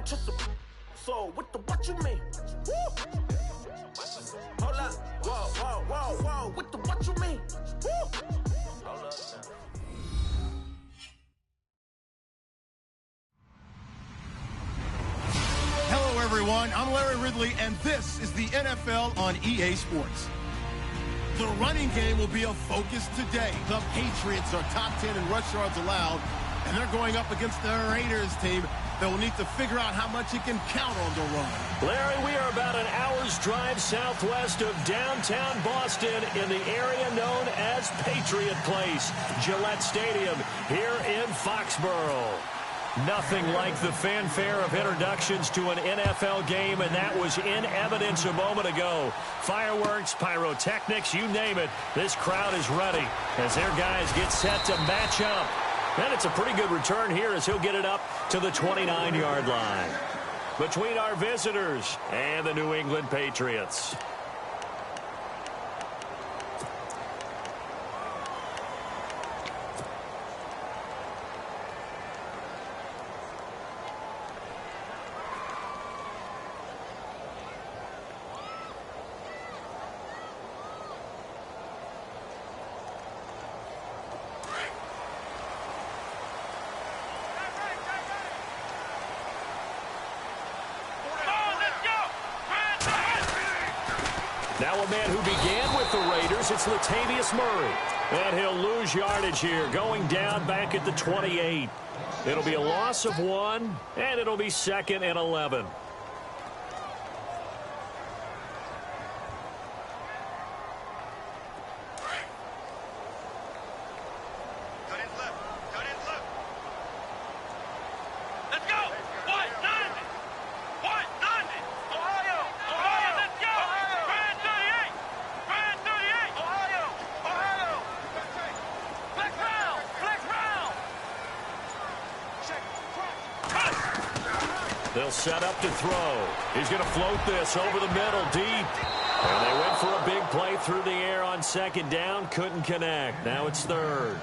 down to some. So what you mean? Woo! Hold up. Whoa. What you mean? Woo! Hold up now. Hello, everyone. I'm Larry Ridley, and this is the NFL on EA Sports. The running game will be a focus today. The Patriots are top 10 in rush yards allowed, and they're going up against the Raiders team that will need to figure out how much it can count on the run. Larry, we are about an hour's drive southwest of downtown Boston in the area known as Patriot Place, Gillette Stadium here in Foxborough. Nothing like the fanfare of introductions to an NFL game, and that was in evidence a moment ago. Fireworks, pyrotechnics, you name it. This crowd is ready as their guys get set to match up. And it's a pretty good return here as he'll get it up to the 29-yard line. Between our visitors and the New England Patriots. Now a man who began with the Raiders, it's Latavius Murray. And he'll lose yardage here, going down back at the 28. It'll be a loss of 1, and it'll be 2nd and 11. They'll set up to throw. He's going to float this over the middle deep. And they went for a big play through the air on 2nd down. Couldn't connect. Now it's 3rd.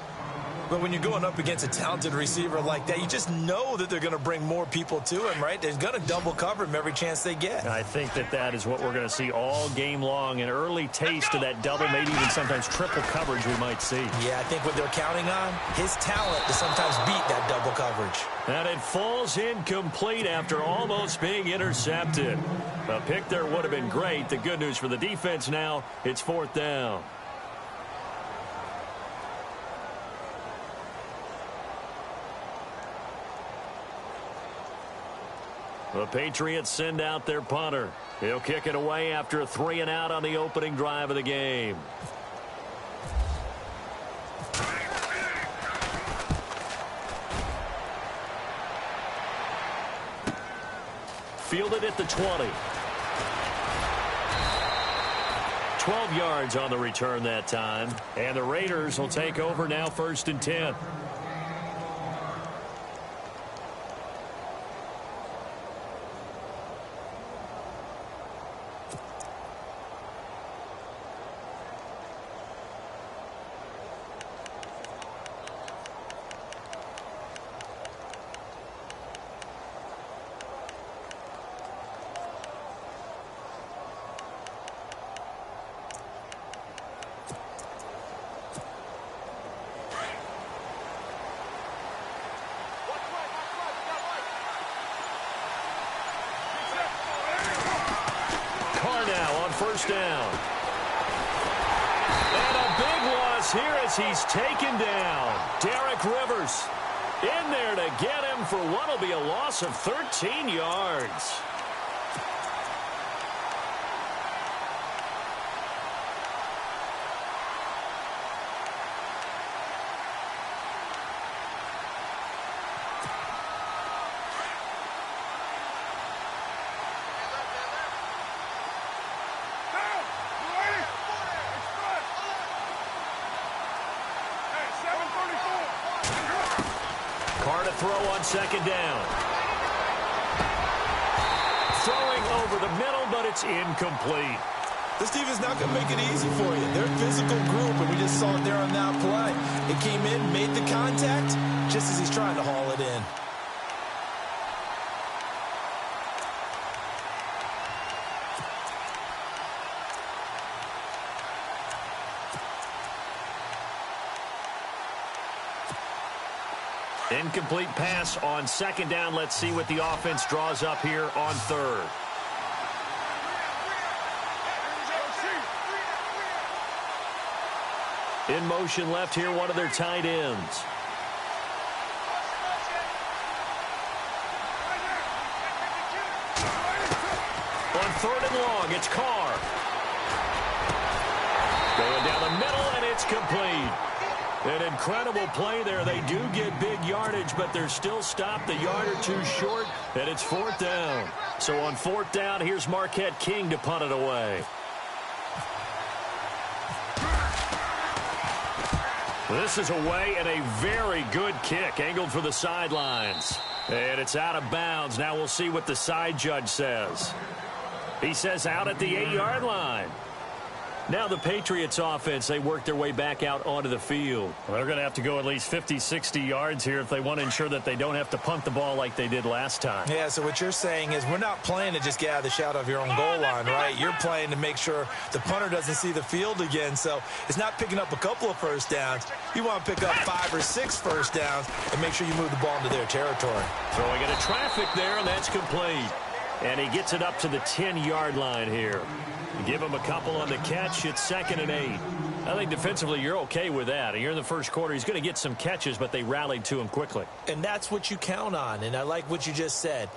But when you're going up against a talented receiver like that, you just know that they're going to bring more people to him, right? They're going to double cover him every chance they get. I think that is what we're going to see all game long. An early taste of that double, maybe even sometimes triple coverage we might see. Yeah, I think what they're counting on, his talent to sometimes beat that double coverage. And it falls incomplete after almost being intercepted. A pick there would have been great. The good news for the defense now, it's 4th down. The Patriots send out their punter. He'll kick it away after a 3-and-out on the opening drive of the game. Fielded at the 20. 12 yards on the return that time. And the Raiders will take over now 1st and 10. First down. And a big loss here as he's taken down. Derek Rivers in there to get him for what will be a loss of 13 yards. Throw on 2nd down. Throwing over the middle, but it's incomplete. This defense not going to make it easy for you. They're a physical group, and we just saw it there on that play. It came in, made the contact, just as he's trying to haul it in. Incomplete pass on second down. Let's see what the offense draws up here on third. In motion left here, one of their tight ends. On third and long, it's Carr. Going down the middle, and it's complete. An incredible play there. They do get big yardage, but they're still stopped a yard or two short, and it's fourth down. So on fourth down, here's Marquette King to punt it away. This is away, and a very good kick, angled for the sidelines. And it's out of bounds. Now we'll see what the side judge says. He says out at the 8-yard line. Now the Patriots offense, they work their way back out onto the field. Well, they're going to have to go at least 50, 60 yards here if they want to ensure that they don't have to punt the ball like they did last time. Yeah, so what you're saying is we're not playing to just get out of the shadow of your own goal line, right? You're playing to make sure the punter doesn't see the field again. So it's not picking up a couple of first downs. You want to pick up 5 or 6 first downs and make sure you move the ball into their territory. Throwing into traffic there, and that's complete. And he gets it up to the 10-yard line here. Give him a couple on the catch. It's 2nd and 8. I think defensively you're okay with that. You're in the first quarter. He's going to get some catches, but they rallied to him quickly. And that's what you count on, and I like what you just said.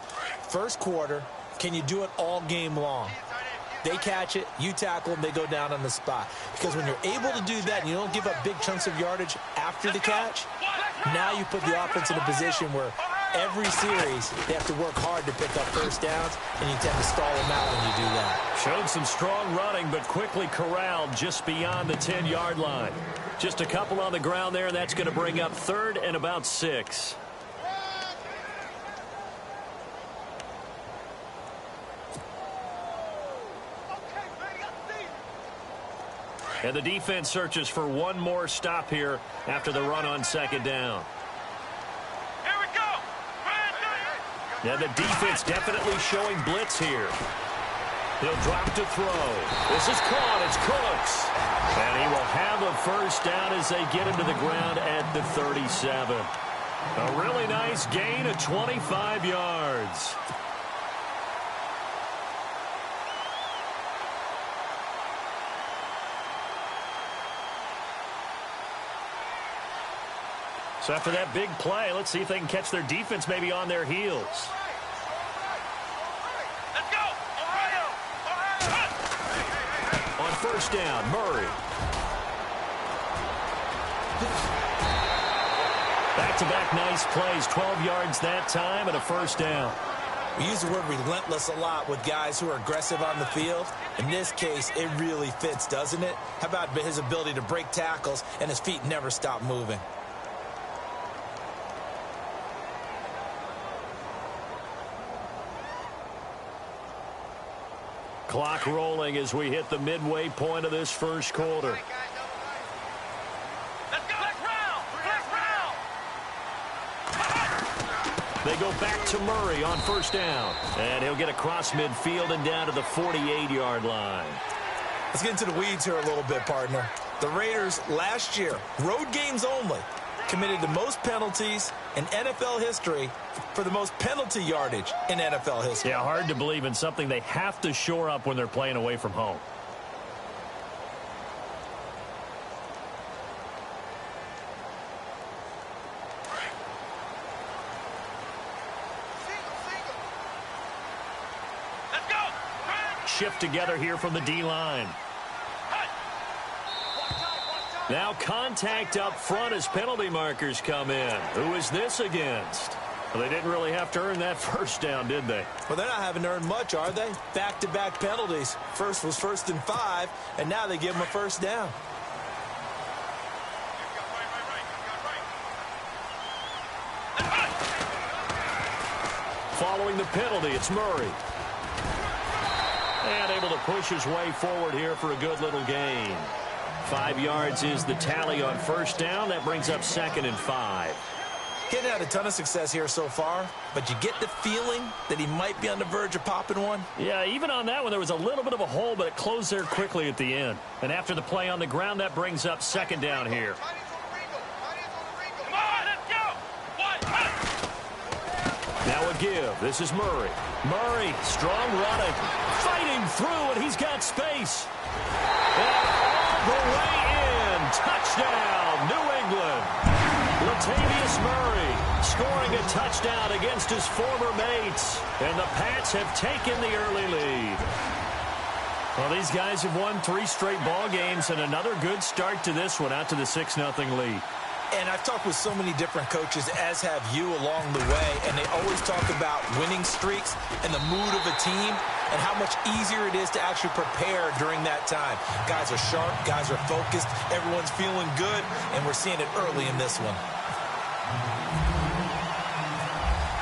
First quarter, can you do it all game long? They catch it, you tackle them, they go down on the spot. Because when you're able to do that and you don't give up big chunks of yardage after the catch, now you put the offense in a position where every series they have to work hard to pick up first downs, and you tend to stall them out when you do that. Showed some strong running, but quickly corralled just beyond the 10-yard line. Just a couple on the ground there, and that's going to bring up 3rd and about 6. And the defense searches for one more stop here after the run on 2nd down. Here we go. Yeah, the defense definitely showing blitz here. He'll drop to throw. This is caught. It's Cooks. And he will have a first down as they get him to the ground at the 37. A really nice gain of 25 yards. So after that big play, let's see if they can catch their defense maybe on their heels. Let's go. On first down, Murray. Back-to-back nice plays, 12 yards that time and a first down. We use the word relentless a lot with guys who are aggressive on the field. In this case, it really fits, doesn't it? How about his ability to break tackles and his feet never stop moving? Clock rolling as we hit the midway point of this first quarter. Let's go. Let's round. They go back to Murray on first down. And he'll get across midfield and down to the 48-yard line. Let's get into the weeds here a little bit, partner. The Raiders last year, road games only, committed the most penalties in NFL history for the most penalty yardage in NFL history. Yeah, hard to believe in something they have to shore up when they're playing away from home. Let's go. Shift together here from the D-line. Now contact up front as penalty markers come in. Who is this against? Well, they didn't really have to earn that first down, did they? Well, they're not having to earn much, are they? Back-to-back penalties. First was 1st and 5, and now they give them a first down. Following the penalty, it's Murray. And able to push his way forward here for a good little gain. 5 yards is the tally on first down. That brings up 2nd and 5. He's had a ton of success here so far, but you get the feeling that he might be on the verge of popping one. Yeah, even on that one, there was a little bit of a hole, but it closed there quickly at the end. And after the play on the ground, that brings up 2nd down here. Come on, let's go. give. This is Murray. Murray, strong running, fighting through, and he's got space. And all the way in. Touchdown, New England. Latavius Murray scoring a touchdown against his former mates. And the Pats have taken the early lead. Well, these guys have won 3 straight ball games and another good start to this one out to the 6-0 lead. And I've talked with so many different coaches, as have you, along the way, and they always talk about winning streaks and the mood of a team and how much easier it is to actually prepare during that time. Guys are sharp, guys are focused, everyone's feeling good, and we're seeing it early in this one.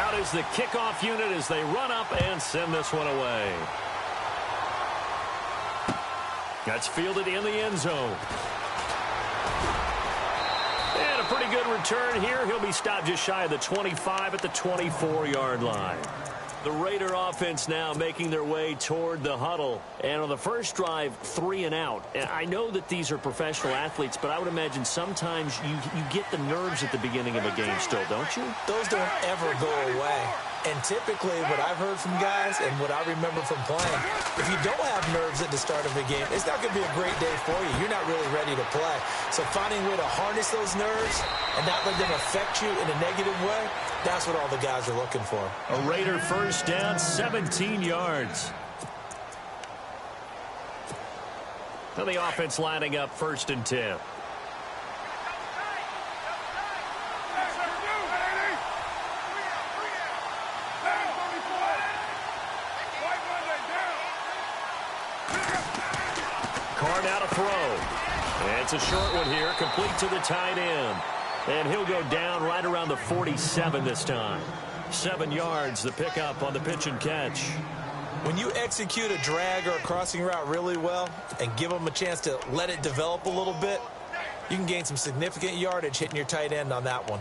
Out is the kickoff unit as they run up and send this one away. That's fielded in the end zone. And a pretty good return here. He'll be stopped just shy of the 25 at the 24-yard line. The Raider offense now making their way toward the huddle. And on the first drive, 3 and out. And I know that these are professional athletes, but I would imagine sometimes you get the nerves at the beginning of a game still, don't you? Those don't ever go away. And typically, what I've heard from guys and what I remember from playing, if you don't have nerves at the start of a game, it's not going to be a great day for you. You're not really ready to play. So finding a way to harness those nerves and not let them affect you in a negative way, that's what all the guys are looking for. A Raider first down, 17 yards. Now the offense lining up 1st and 10. Carr now to throw. And it's a short one here, complete to the tight end. And he'll go down right around the 47 this time. 7 yards, the pickup on the pitch and catch. When you execute a drag or a crossing route really well and give them a chance to let it develop a little bit, you can gain some significant yardage hitting your tight end on that one.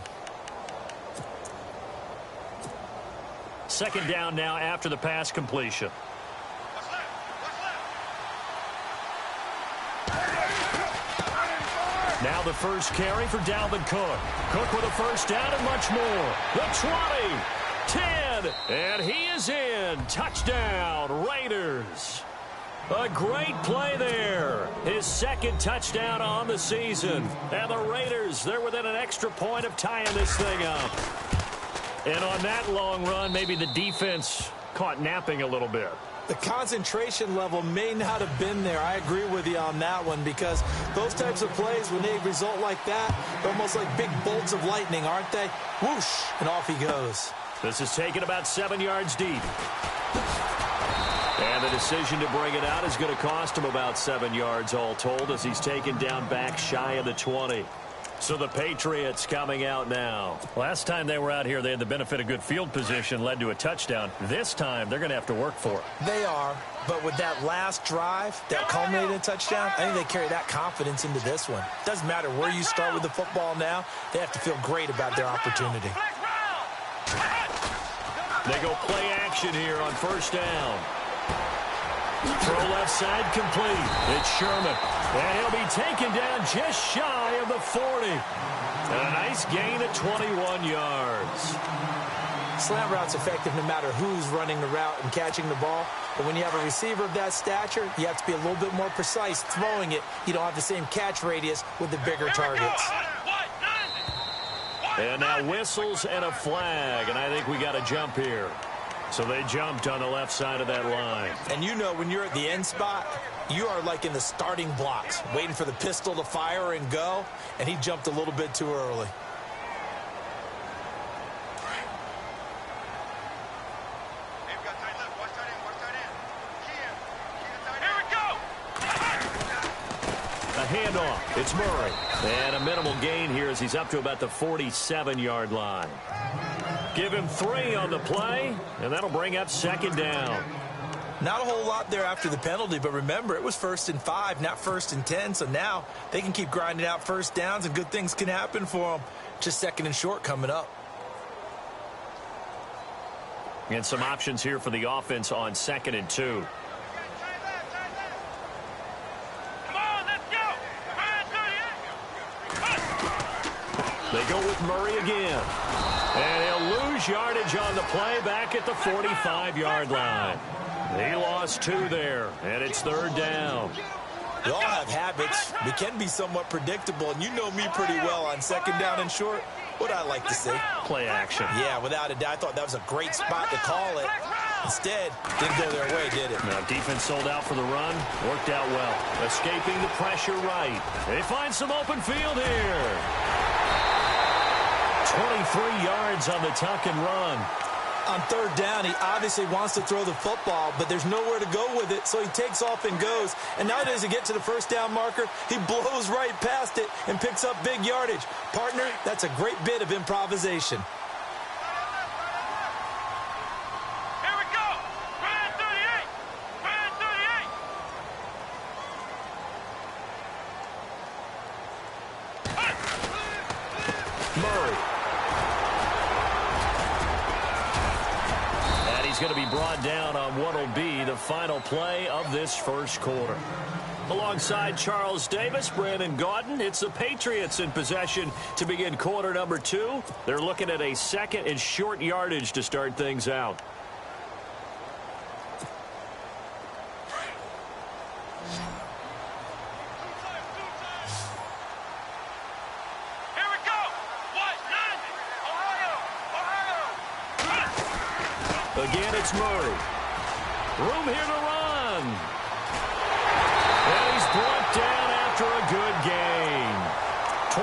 2nd down now after the pass completion. Now the first carry for Dalvin Cook. Cook with a first down and much more. The 20, 10, and he is in. Touchdown, Raiders. A great play there. His 2nd touchdown on the season. And the Raiders, they're within an extra point of tying this thing up. And on that long run, maybe the defense caught napping a little bit. The concentration level may not have been there. I agree with you on that one, because those types of plays, when they result like that, they're almost like big bolts of lightning, aren't they? Whoosh, and off he goes. This is taken about 7 yards deep. And the decision to bring it out is going to cost him about 7 yards all told, as he's taken down back shy of the 20. So the Patriots coming out now. Last time they were out here, they had the benefit of good field position, led to a touchdown. This time, they're going to have to work for it. They are, but with that last drive, that culminated in touchdown, I think they carry that confidence into this one. Doesn't matter where you start with the football now, they have to feel great about their opportunity. They go play action here on 1st down. Throw left side complete. It's Sherman. And he'll be taken down just shy of the 40. And a nice gain at 21 yards. Slant route's effective no matter who's running the route and catching the ball. But when you have a receiver of that stature, you have to be a little bit more precise throwing it. You don't have the same catch radius with the bigger targets. And now whistles and a flag. And I think we got a jump here. So they jumped on the left side of that line. And you know, when you're at the end spot, you are like in the starting blocks, waiting for the pistol to fire and go, and he jumped a little bit too early. A handoff. It's Murray. And a minimal gain here as he's up to about the 47-yard line. Give him 3 on the play, and that'll bring up 2nd down. Not a whole lot there after the penalty, but remember, it was 1st and 5, not 1st and 10, so now they can keep grinding out first downs, and good things can happen for them. Just 2nd and short coming up. And some options here for the offense on 2nd and 2. They go with Murray again. And he'll lose yardage on the play back at the 45-yard line. He lost 2 there, and it's 3rd down. We all have habits. We can be somewhat predictable, and you know me pretty well on 2nd down and short. What I like to see. Play action. Yeah, without a doubt. I thought that was a great spot to call it. Instead, didn't go their way, did it? Now, defense sold out for the run. Worked out well. Escaping the pressure right. They find some open field here. 23 yards on the tuck and run. On 3rd down, he obviously wants to throw the football, but there's nowhere to go with it, so he takes off and goes. And nowadays, to get to the 1st down marker, he blows right past it and picks up big yardage. Partner, that's a great bit of improvisation. Here we go. Brand 38. Brand 38. Murray. Going to be brought down on what will be the final play of this 1st quarter. Alongside Charles Davis, Brandon Gaudin, it's the Patriots in possession to begin quarter number 2. They're looking at a 2nd and short yardage to start things out. Again, it's Murray. Room here to run. And he's brought down after a good gain.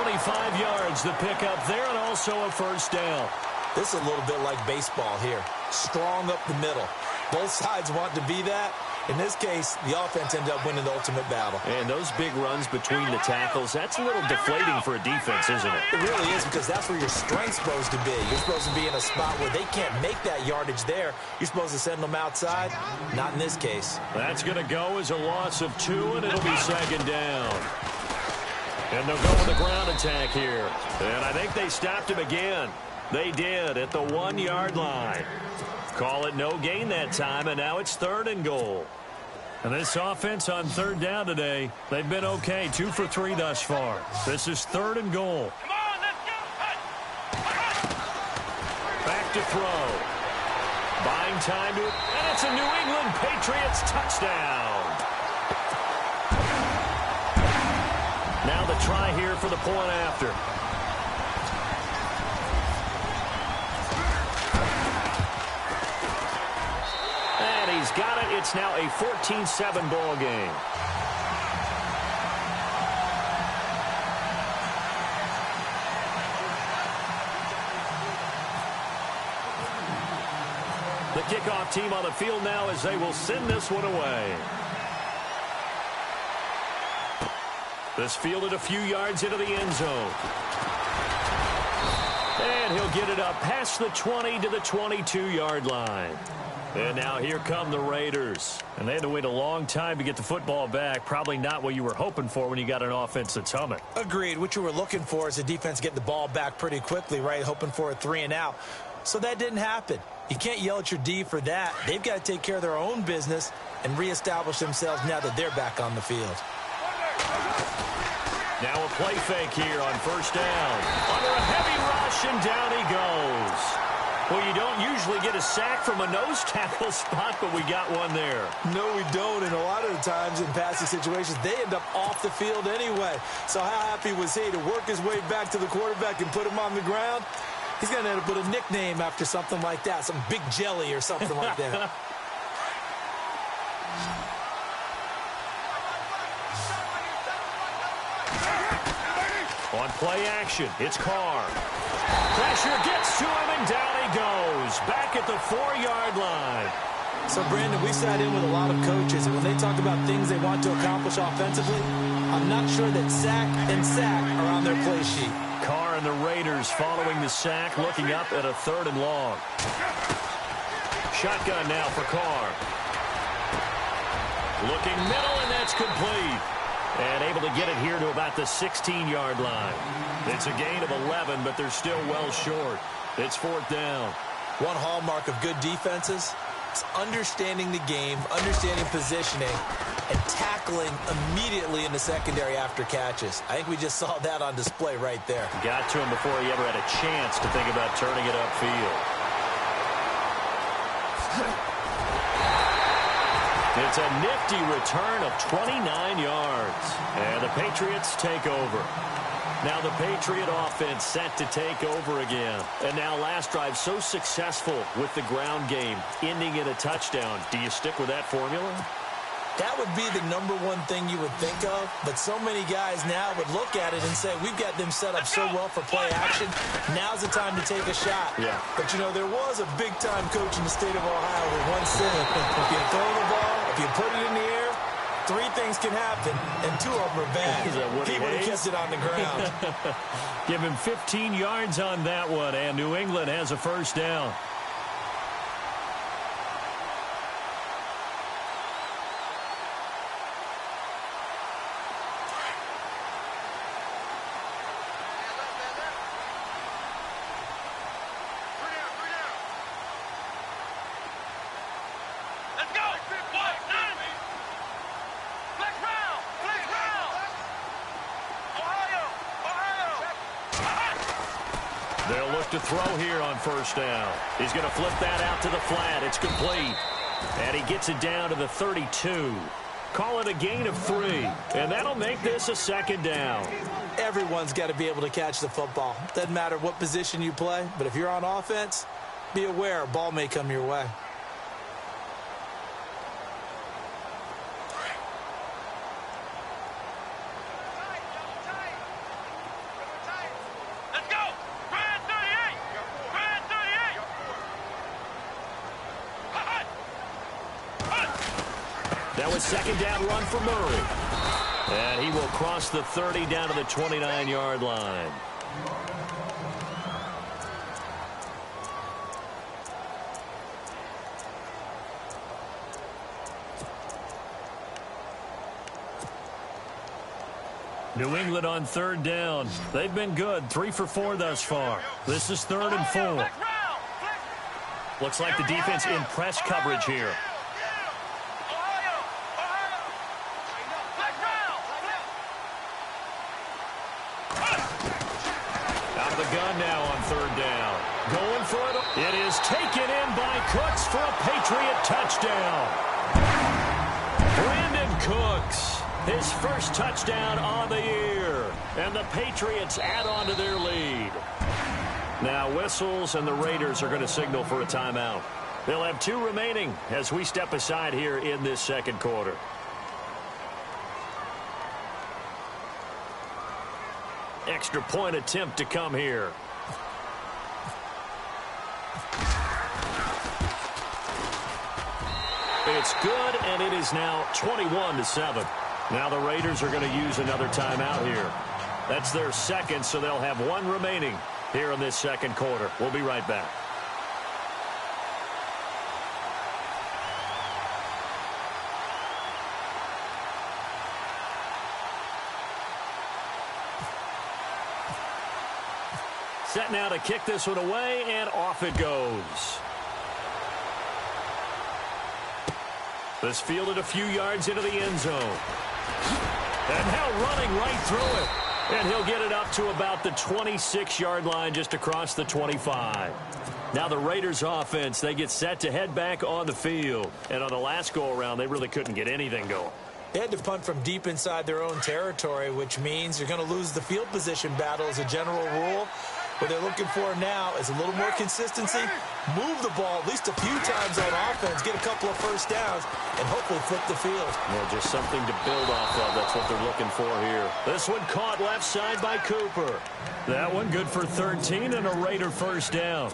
25 yards the pickup there, and also a 1st down. This is a little bit like baseball here. Strong up the middle. Both sides want to be that. In this case, the offense ended up winning the ultimate battle. And those big runs between the tackles, that's a little deflating for a defense, isn't it? It really is, because that's where your strength's supposed to be. You're supposed to be in a spot where they can't make that yardage there. You're supposed to send them outside. Not in this case. That's going to go as a loss of 2, and it'll be 2nd down. And they'll go with the ground attack here. And I think they stopped him again. They did at the 1-yard line. Call it no gain that time, and now it's 3rd and goal. And this offense on 3rd down today, they've been okay. 2 for 3 thus far. This is 3rd and goal. Come on, let's go. Back to throw. Buying time to it, and it's a New England Patriots touchdown. Now the try here for the point after. And he's got it. It's now a 14-7 ball game. The kickoff team on the field now as they will send this one away. This fielded a few yards into the end zone. And he'll get it up past the 20 to the 22-yard line. And now here come the Raiders. And they had to wait a long time to get the football back. Probably not what you were hoping for when you got an offense that's humming. Agreed. What you were looking for is the defense getting the ball back pretty quickly, right? Hoping for a 3 and out. So that didn't happen. You can't yell at your D for that. They've got to take care of their own business and reestablish themselves now that they're back on the field. Now a play fake here on 1st down. Under a heavy rush, and down he goes. Well, you don't usually get a sack from a nose tackle spot, but we got one there. No, we don't. And a lot of the times in passing situations, they end up off the field anyway. So how happy was he to work his way back to the quarterback and put him on the ground? He's going to end up with a nickname after something like that, some Big Jelly or something like that. On play action, it's Carr. Pressure gets to him, and down he goes. Back at the 4-yard line. So, Brandon, we sat in with a lot of coaches, and when they talk about things they want to accomplish offensively, I'm not sure that sack and sack are on their play sheet. Carr and the Raiders following the sack, looking up at a 3rd and long. Shotgun now for Carr. Looking middle, and that's complete. And able to get it here to about the 16-yard line. It's a gain of 11, but they're still well short. It's 4th down. One hallmark of good defenses, backs understanding the game, understanding positioning, and tackling immediately in the secondary after catches. I think we just saw that on display right there. Got to him before he ever had a chance to think about turning it upfield. It's a nifty return of 29 yards. And the Patriots take over. Now the Patriot offense set to take over again. And now last drive so successful with the ground game, ending in a touchdown. Do you stick with that formula? That would be the number one thing you would think of, but so many guys now would look at it and say, we've got them set up so well for play action, now's the time to take a shot. Yeah. But, you know, there was a big-time coach in the state of Ohio who once said, if you throw the ball, if you put it in the air, 3 things can happen, and 2 of them are bad. He would have kept it on the ground. Give him 15 yards on that one, and New England has a first down. They'll look to throw here on first down. He's going to flip that out to the flat. It's complete. And he gets it down to the 32. Call it a gain of 3. And that'll make this a second down. Everyone's got to be able to catch the football. Doesn't matter what position you play, but if you're on offense, be aware a ball may come your way. That was second down run for Murray. And he will cross the 30 down to the 29-yard line. New England on third down. They've been good. 3 for 4 thus far. This is 3rd and 4. Looks like the defense in press coverage here. Gun now on third down. Going for it. It is taken in by Cooks for a Patriot touchdown. Brandon Cooks, his first touchdown on the year. And the Patriots add on to their lead. Now whistles and the Raiders are going to signal for a timeout. They'll have 2 remaining as we step aside here in this second quarter. Extra point attempt to come here. It's good, and it is now 21-7. Now the Raiders are going to use another timeout here. That's their second, so they'll have 1 remaining here in this second quarter. We'll be right back. Set now to kick this one away, and off it goes. This fielded a few yards into the end zone. And now running right through it. And he'll get it up to about the 26-yard line, just across the 25. Now the Raiders offense, they get set to head back on the field. And on the last go-around, they really couldn't get anything going. They had to punt from deep inside their own territory, which means you're going to lose the field position battle as a general rule. What they're looking for now is a little more consistency, move the ball at least a few times on offense, get a couple of first downs, and hopefully flip the field. Yeah, just something to build off of. That's what they're looking for here. This one caught left side by Cooper. That one good for 13 and a Raider first down.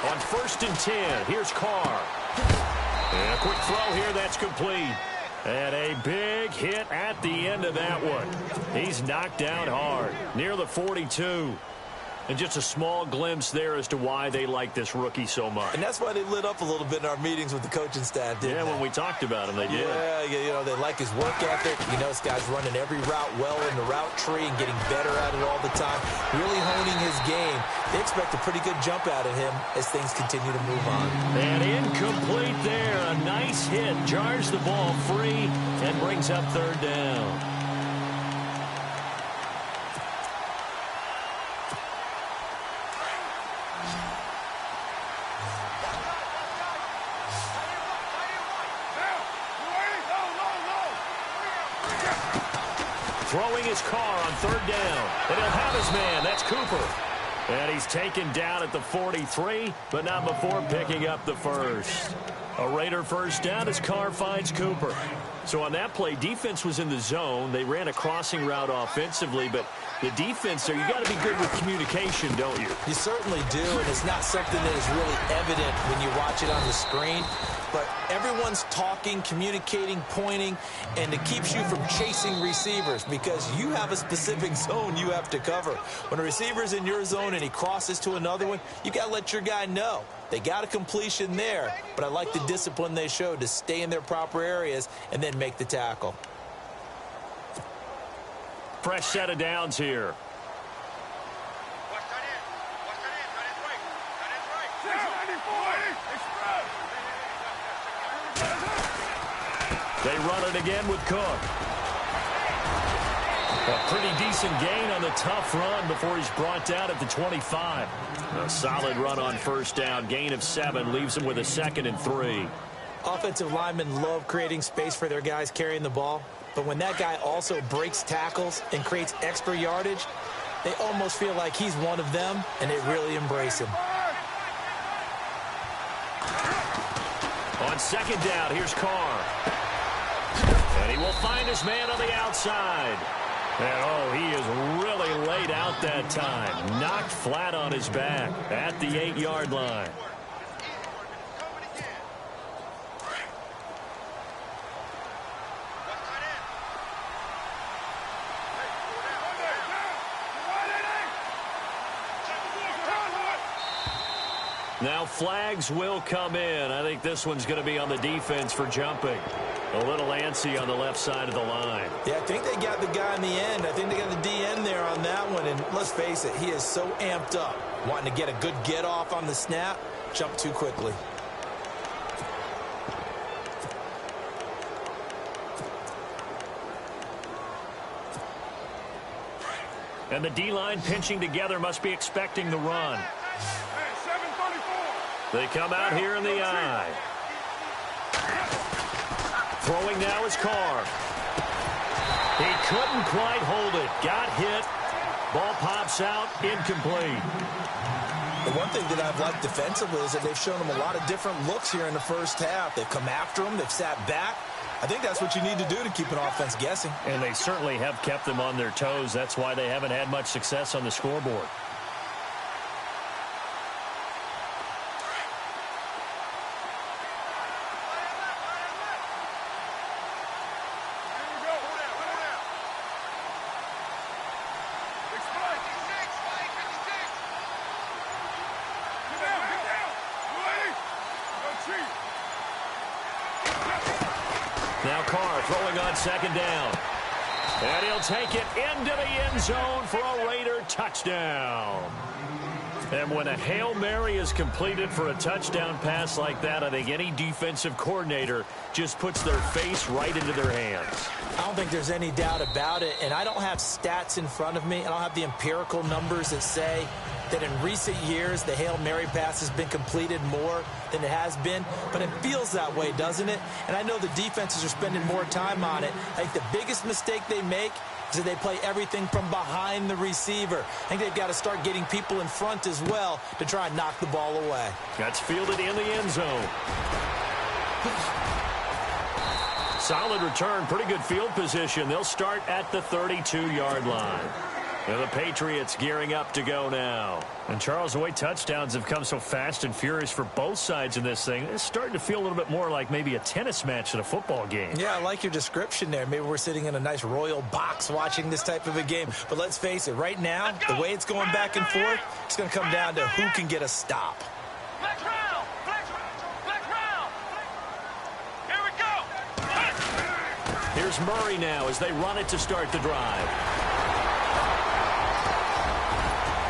On 1st and 10, here's Carr. And a quick throw here, that's complete. And a big hit at the end of that one. He's knocked down hard, near the 42. And just a small glimpse there as to why they like this rookie so much. And that's why they lit up a little bit in our meetings with the coaching staff, didn't they? When we talked about him, they did. Yeah, you know, they like his work ethic. You know, this guy's running every route well in the route tree and getting better at it all the time, really honing his game. They expect a pretty good jump out of him as things continue to move on. And incomplete there. A nice hit. Jars the ball free and brings up third down. Throwing his car on third down. And he'll have his man. That's Cooper. And he's taken down at the 43, but not before picking up the first. A Raider first down as Carr finds Cooper. So on that play, defense was in the zone. They ran a crossing route offensively, but the defense there, you got to be good with communication, don't you? You certainly do, and it's not something that is really evident when you watch it on the screen. But everyone's talking, communicating, pointing, and it keeps you from chasing receivers because you have a specific zone you have to cover. When a receiver's in your zone and he crosses to another one, you got to let your guy know. They got a completion there, but I like the discipline they showed to stay in their proper areas and then make the tackle. Fresh set of downs here. They run it again with Cook. A pretty decent gain on the tough run before he's brought down at the 25. A solid run on first down. Gain of 7 leaves him with a 2nd and 3. Offensive linemen love creating space for their guys carrying the ball. But when that guy also breaks tackles and creates extra yardage, they almost feel like he's one of them, and they really embrace him. On second down, here's Carr. And he will find his man on the outside. And, oh, he is really laid out that time. Knocked flat on his back at the 8-yard line. Now flags will come in. I think this one's going to be on the defense for jumping. A little antsy on the left side of the line. Yeah, I think they got the guy in the end. I think they got the DN there on that one. And let's face it, he is so amped up. Wanting to get a good get off on the snap, jump too quickly. And the D-line pinching together must be expecting the run. They come out here in the eye. Throwing now is Carr. He couldn't quite hold it. Got hit. Ball pops out. Incomplete. The one thing that I've liked defensively is that they've shown him a lot of different looks here in the first half. They've come after him. They've sat back. I think that's what you need to do to keep an offense guessing. And they certainly have kept them on their toes. That's why they haven't had much success on the scoreboard. Now Carr throwing on second down. And he'll take it into the end zone for a Raider touchdown. And when a Hail Mary is completed for a touchdown pass like that, I think any defensive coordinator just puts their face right into their hands. I don't think there's any doubt about it. And I don't have stats in front of me. I don't have the empirical numbers that say that in recent years the Hail Mary pass has been completed more than it has been. But it feels that way, doesn't it? And I know the defenses are spending more time on it. I think the biggest mistake they make is that they play everything from behind the receiver. I think they've got to start getting people in front as well to try and knock the ball away. That's fielded in the end zone. Solid return, pretty good field position. They'll start at the 32-yard line. And the Patriots gearing up to go now. And Charles, the way touchdowns have come so fast and furious for both sides in this thing, it's starting to feel a little bit more like maybe a tennis match in a football game. Yeah, I like your description there. Maybe we're sitting in a nice royal box watching this type of a game. But let's face it, right now, the way it's going back and forth, it's going to come down to who can get a stop. Here we go. Here's Murray now as they run it to start the drive.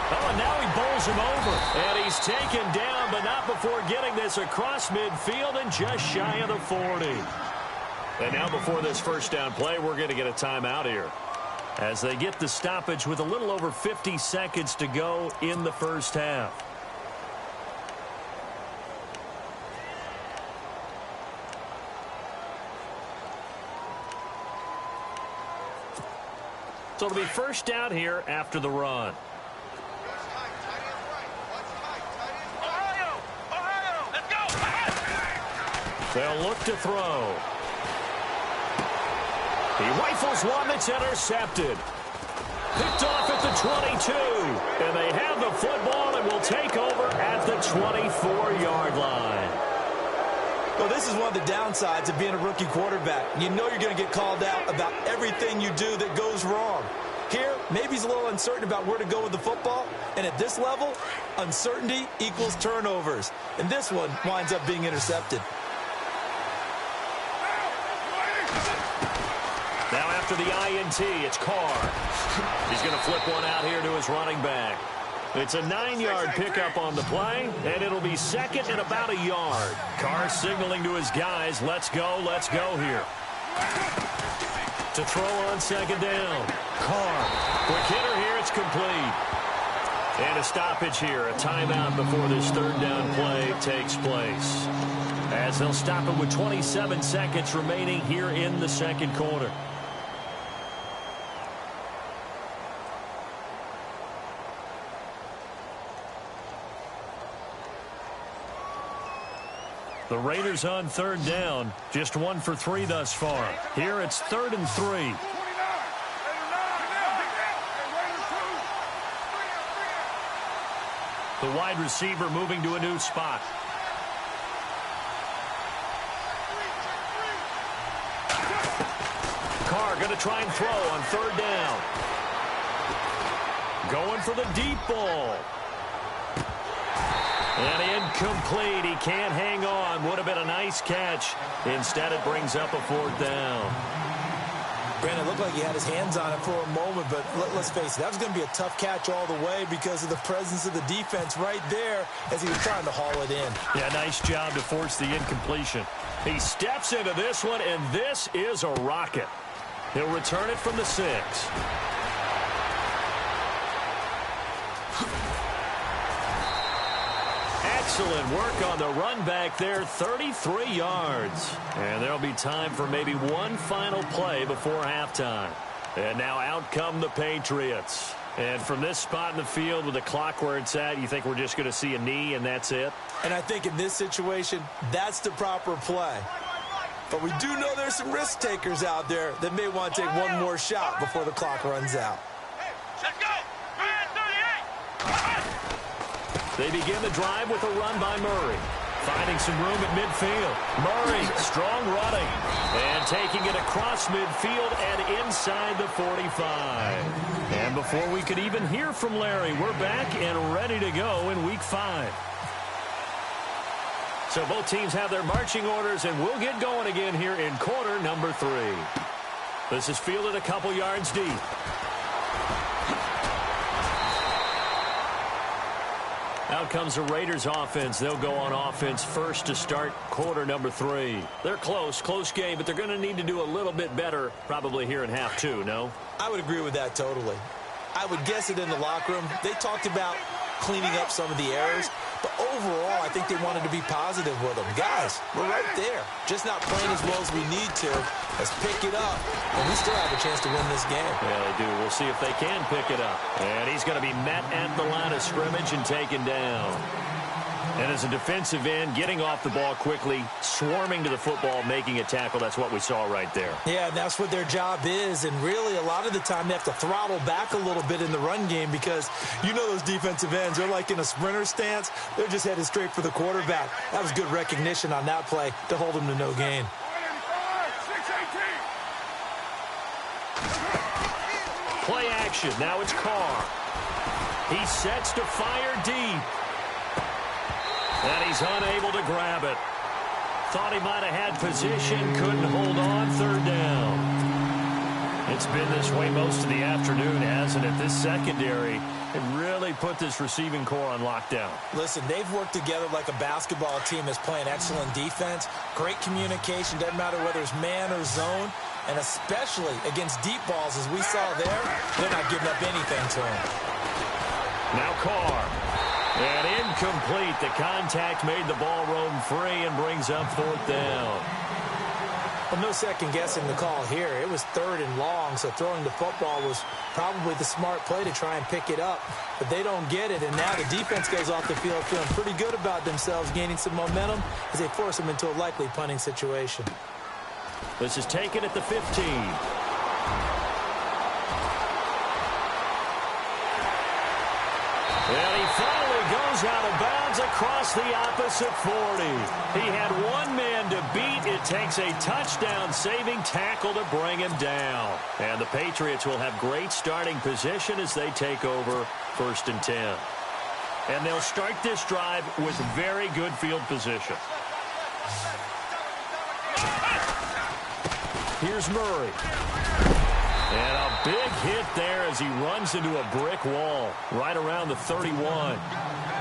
Oh, and now he bowls him over. And he's taken down, but not before getting this across midfield and just shy of the 40. And now before this first down play, we're going to get a timeout here, as they get the stoppage with a little over 50 seconds to go in the first half. So it'll be first down here after the run. They'll look to throw. He rifles one that's intercepted. Picked off at the 22. And they have the football and will take over at the 24-yard line. Well, this is one of the downsides of being a rookie quarterback. You know you're going to get called out about everything you do that goes wrong. Here, maybe he's a little uncertain about where to go with the football. And at this level, uncertainty equals turnovers. And this one winds up being intercepted. Now after the INT, it's Carr. He's going to flip one out here to his running back. It's a 9-yard pickup on the play, and it'll be second and about a yard. Carr signaling to his guys, let's go here. To throw on second down. Carr. Quick hitter here, it's complete. And a stoppage here, a timeout before this third down play takes place, as they'll stop it with 27 seconds remaining here in the second quarter. The Raiders on third down, just 1 for 3 thus far. Here it's 3rd and 3. The wide receiver moving to a new spot. Carr going to try and throw on third down. Going for the deep ball. And incomplete. He can't hang on. Would have been a nice catch. Instead, it brings up a 4th down. Brandon, it looked like he had his hands on it for a moment, but let's face it, that was going to be a tough catch all the way because of the presence of the defense right there as he was trying to haul it in. Yeah, nice job to force the incompletion. He steps into this one, and this is a rocket. He'll return it from the 6. Excellent work on the run back there, 33 yards. And there'll be time for maybe one final play before halftime. And now out come the Patriots. And from this spot in the field with the clock where it's at, you think we're just going to see a knee and that's it? And I think in this situation, that's the proper play. But we do know there's some risk takers out there that may want to take one more shot before the clock runs out. Let's go! They begin the drive with a run by Murray. Finding some room at midfield. Murray, strong running. And taking it across midfield and inside the 45. And before we could even hear from Larry, we're back and ready to go in Week 5. So both teams have their marching orders, and we'll get going again here in quarter number 3. This is fielded a couple yards deep. Out comes the Raiders offense. They'll go on offense first to start quarter number 3. They're close game, but they're going to need to do a little bit better probably here in half 2, no? I would agree with that totally. I would guess it in the locker room. They talked about cleaning up some of the errors, but overall, I think they wanted to be positive with them. Guys, we're right there. Just not playing as well as we need to. Let's pick it up, and we still have a chance to win this game. Yeah, they do. We'll see if they can pick it up. And he's going to be met at the line of scrimmage and taken down. And as a defensive end, getting off the ball quickly, swarming to the football, making a tackle, that's what we saw right there. Yeah, and that's what their job is. And really, a lot of the time, they have to throttle back a little bit in the run game because you know those defensive ends, they're like in a sprinter stance. They're just headed straight for the quarterback. That was good recognition on that play to hold him to no gain. Play action. Now it's Carr. He sets to fire deep. And he's unable to grab it. Thought he might have had position, couldn't hold on, third down. It's been this way most of the afternoon, hasn't it? This secondary had really put this receiving core on lockdown. Listen, they've worked together like a basketball team that's playing excellent defense. Great communication, doesn't matter whether it's man or zone. And especially against deep balls, as we saw there, they're not giving up anything to him. Now Carr. And incomplete. The contact made the ball roam free and brings up fourth down. Well, no second guessing the call here. It was third and long, so throwing the football was probably the smart play to try and pick it up. But they don't get it, and now the defense goes off the field feeling pretty good about themselves, gaining some momentum as they force them into a likely punting situation. This is taken at the 15. And he finally goes out of bounds across the opposite 40. He had one man to beat. It takes a touchdown-saving tackle to bring him down. And the Patriots will have great starting position as they take over 1st and 10. And they'll start this drive with very good field position. Here's Murray. And a big hit there as he runs into a brick wall right around the 31.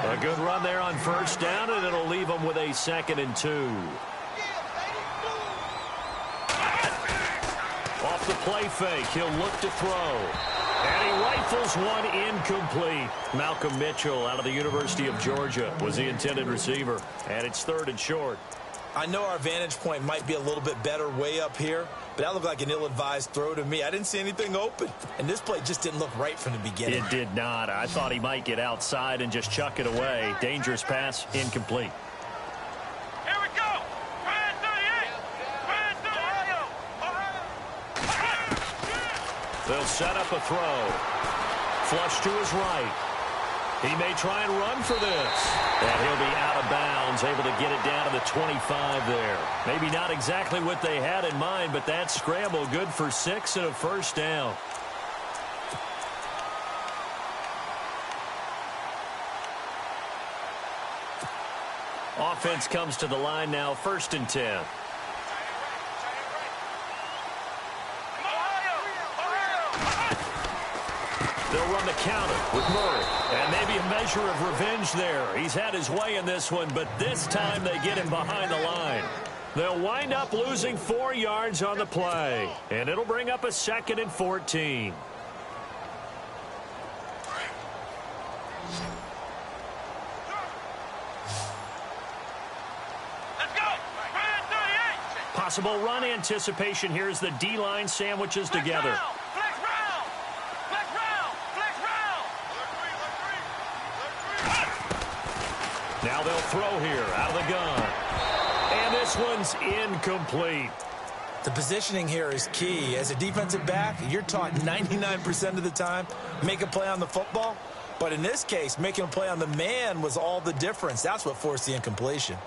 A good run there on first down, and it'll leave him with a 2nd and 2. Off the play fake, he'll look to throw. And he rifles one incomplete. Malcolm Mitchell out of the University of Georgia was the intended receiver. And it's 3rd and short. I know our vantage point might be a little bit better way up here, but that looked like an ill-advised throw to me. I didn't see anything open, and this play just didn't look right from the beginning. It did not. I thought he might get outside and just chuck it away. Dangerous pass, incomplete. Here we go. Brand 38. Brand 38. They'll set up a throw. Flush to his right. He may try and run for this. And he'll be out of bounds, able to get it down to the 25 there. Maybe not exactly what they had in mind, but that scramble good for 6 and a first down. Offense comes to the line now, 1st and 10. They'll run the counter with Murray. And maybe a measure of revenge there. He's had his way in this one, but this time they get him behind the line. They'll wind up losing 4 yards on the play. And it'll bring up a 2nd and 14. Let's go. Brand 38. Possible run anticipation here as the D-line sandwiches together. Flex round. Flex round. Flex round. Now they'll throw here out of the gun. And this one's incomplete. The positioning here is key. As a defensive back, you're taught 99% of the time, make a play on the football. But in this case, making a play on the man was all the difference. That's what forced the incompletion.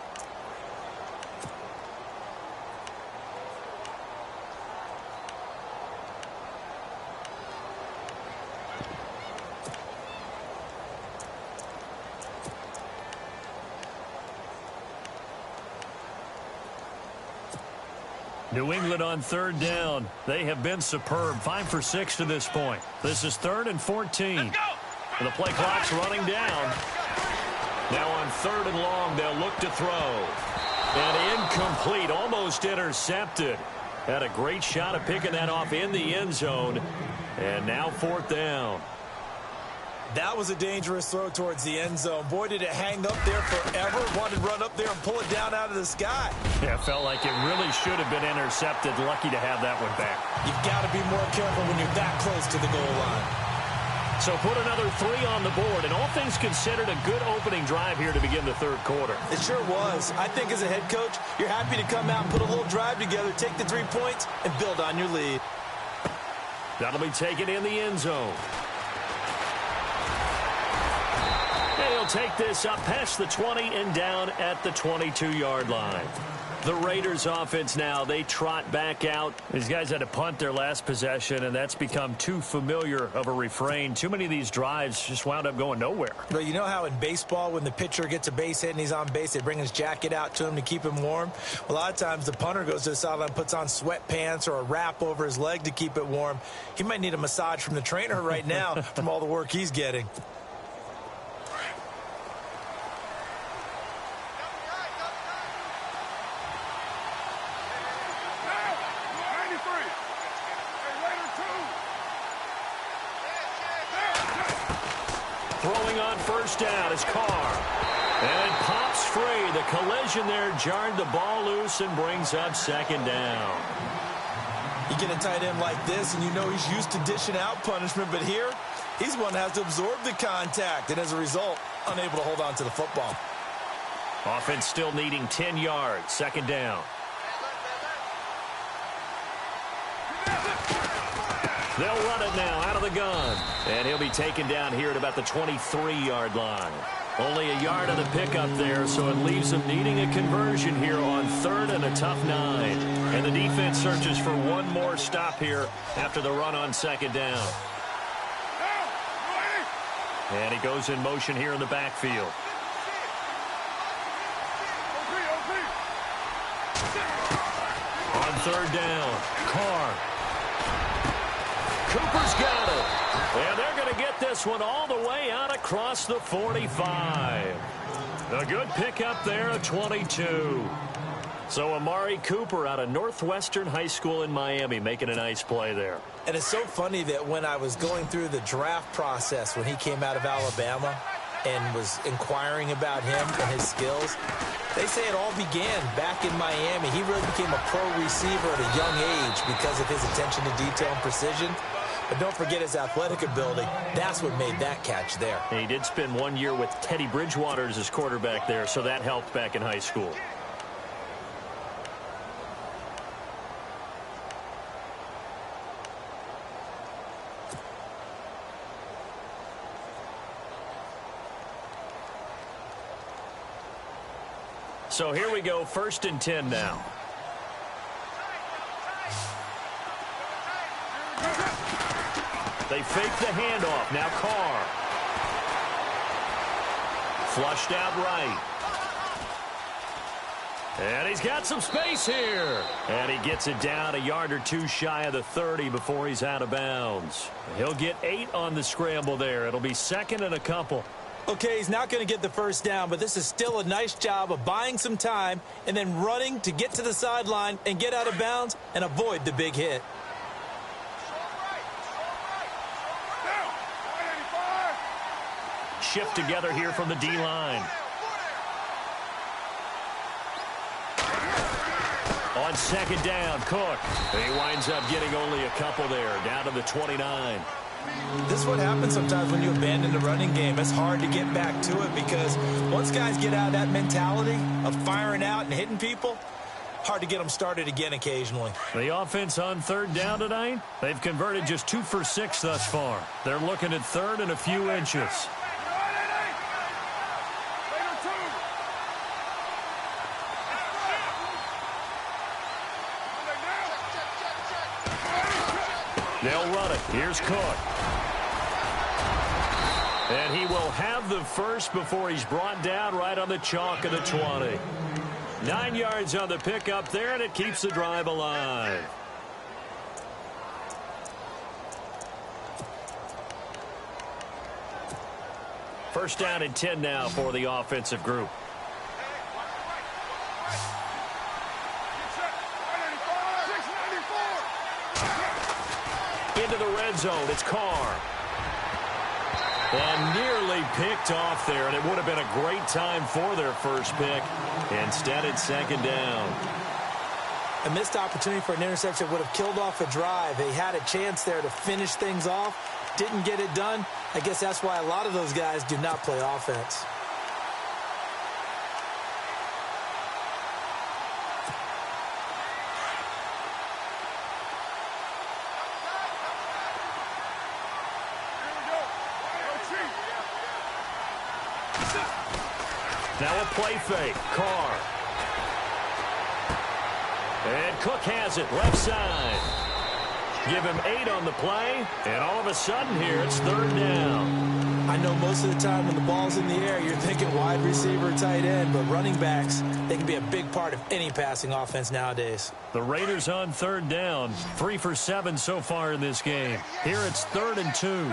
New England on 3rd down. They have been superb. 5 for 6 to this point. This is 3rd and 14. And the play clock's running down. Now on 3rd and long, they'll look to throw. And incomplete, almost intercepted. Had a great shot at picking that off in the end zone. And now 4th down. That was a dangerous throw towards the end zone. Boy, did it hang up there forever. Wanted to run up there and pull it down out of the sky. Yeah, felt like it really should have been intercepted. Lucky to have that one back. You've got to be more careful when you're that close to the goal line. So put another 3 on the board, and all things considered, a good opening drive here to begin the third quarter. It sure was. I think as a head coach, you're happy to come out and put a little drive together, take the 3 points, and build on your lead. That'll be taken in the end zone. And he'll take this up past the 20 and down at the 22-yard line. The Raiders offense now, they trot back out. These guys had to punt their last possession, and that's become too familiar of a refrain. Too many of these drives just wound up going nowhere. But you know how in baseball, when the pitcher gets a base hit and he's on base, they bring his jacket out to him to keep him warm? A lot of times the punter goes to the sideline, puts on sweatpants or a wrap over his leg to keep it warm. He might need a massage from the trainer right now from all the work he's getting. Throwing on first down is Carr. And it pops free. The collision there jarred the ball loose and brings up second down. You get a tight end like this, and you know he's used to dishing out punishment, but here, he's one that has to absorb the contact, and as a result, unable to hold on to the football. Offense still needing 10 yards. Second down. They'll run it now out of the gun. And he'll be taken down here at about the 23-yard line. Only a yard on the pickup there, so it leaves them needing a conversion here on third and a tough 9. And the defense searches for one more stop here after the run on second down. And he goes in motion here in the backfield. On third down, Carr. Cooper's got it. And they're going to get this one all the way out across the 45. A good pickup there at 22. So Amari Cooper out of Northwestern High School in Miami making a nice play there. And it's so funny that when I was going through the draft process when he came out of Alabama and was inquiring about him and his skills, they say it all began back in Miami. He really became a pro receiver at a young age because of his attention to detail and precision. But don't forget his athletic ability. That's what made that catch there. And he did spend 1 year with Teddy Bridgewater as his quarterback there, so that helped back in high school. So here we go, 1st and 10 now. They fake the handoff. Now Carr. Flushed out right. And he's got some space here. And he gets it down a yard or two shy of the 30 before he's out of bounds. He'll get 8 on the scramble there. It'll be 2nd and a couple. Okay, he's not going to get the first down, but this is still a nice job of buying some time and then running to get to the sideline and get out of bounds and avoid the big hit. Shift together here from the D-line. On second down, Cook. He winds up getting only a couple there, down to the 29. This is what happens sometimes when you abandon the running game. It's hard to get back to it because once guys get out of that mentality of firing out and hitting people, hard to get them started again occasionally. The offense on third down tonight, they've converted just 2 for 6 thus far. They're looking at third and a few inches. They'll run it. Here's Cook. And he will have the first before he's brought down right on the chalk of the 20. 9 yards on the pickup there, and it keeps the drive alive. First down and 10 now for the offensive group. Into the red zone, it's Carr. And nearly picked off there, and it would have been a great time for their first pick. Instead, it's second down. A missed opportunity for an interception would have killed off a drive. They had a chance there to finish things off, didn't get it done, I guess that's why a lot of those guys do not play offense. Now a play fake. Carr. And Cook has it. Left side. Give him 8 on the play. And all of a sudden here, it's 3rd down. I know most of the time when the ball's in the air, you're thinking wide receiver, tight end. But running backs, they can be a big part of any passing offense nowadays. The Raiders on 3rd down. 3 for 7 so far in this game. Here it's 3rd and 2.